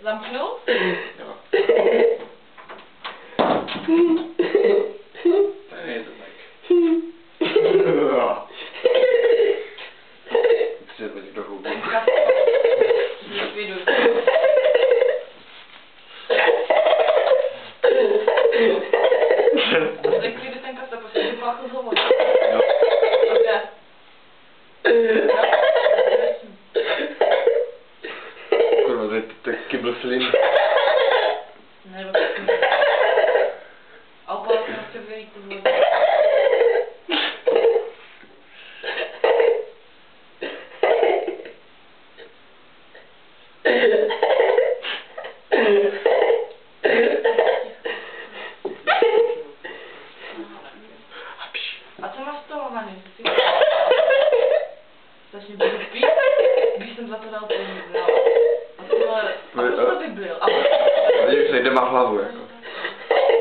Zamknout? Jo. Tady je to tak. Chci to někdo houbí. Likviduj. Likviduj ten kasa, prostě vypláchl z hovoru. Jo. Okay. Kurva, to je kybl slin. Nebo a opět se chce vyjít z vody. A co máš z toho, Mani? Strašně budu pít, když jsem za to dal peníze. A to by byl. A Vidíš, že jde má hlavu, jako.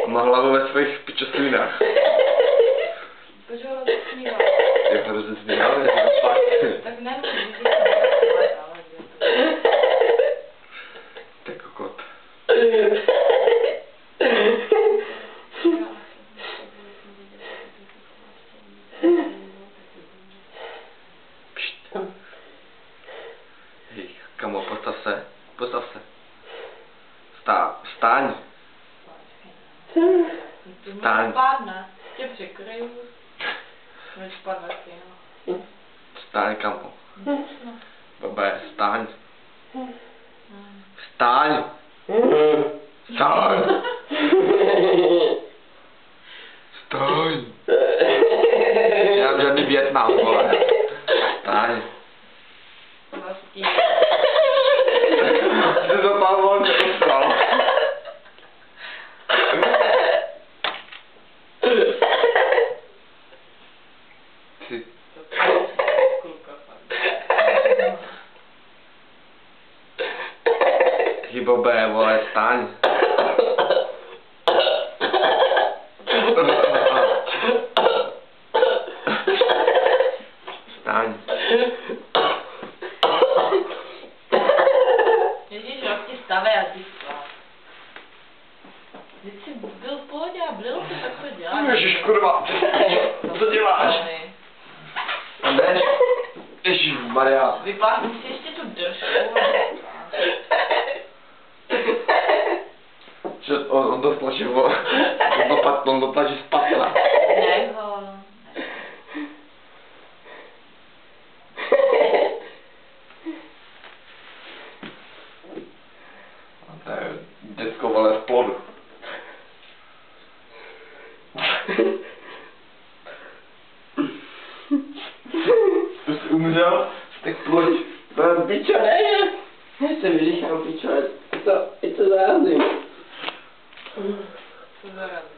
A má hlavu ve svých pičostlinách. proč ho rozesmíval? Jak ho rozesmíval, je to fakt. Tak ne, To je kokot. Hej, kamo, postav se. Postav se. Vstaň. Vstaň. Spadne. Tě přikryju. Než spadne stejno. Vstaň, kamo. Babe, vstaň. Vstaň. Vstaň. Vstaň. Já mám žádný Vietnam, vole. Vstaň. Vlastně. Jsi to tam on neustral. Ty. Ty Bobe, vole, staň. Staň. Ježíš, rok ti stave a ty spát. Když jsi byl v pohodě a byl to, tak to děláš. Ježiš, kurva. Co děláš? A jdeš? Ježiš, Maria. Vyplácím si ještě tu držku. Že on to stlačil, on to tlačí z patla. Ne ho. To je děcko, vole, v plodu. To jsi umřel, tak ploď. Pičo, ne? Já jsem vydýchal, pičo, je to zázím. Co za radu.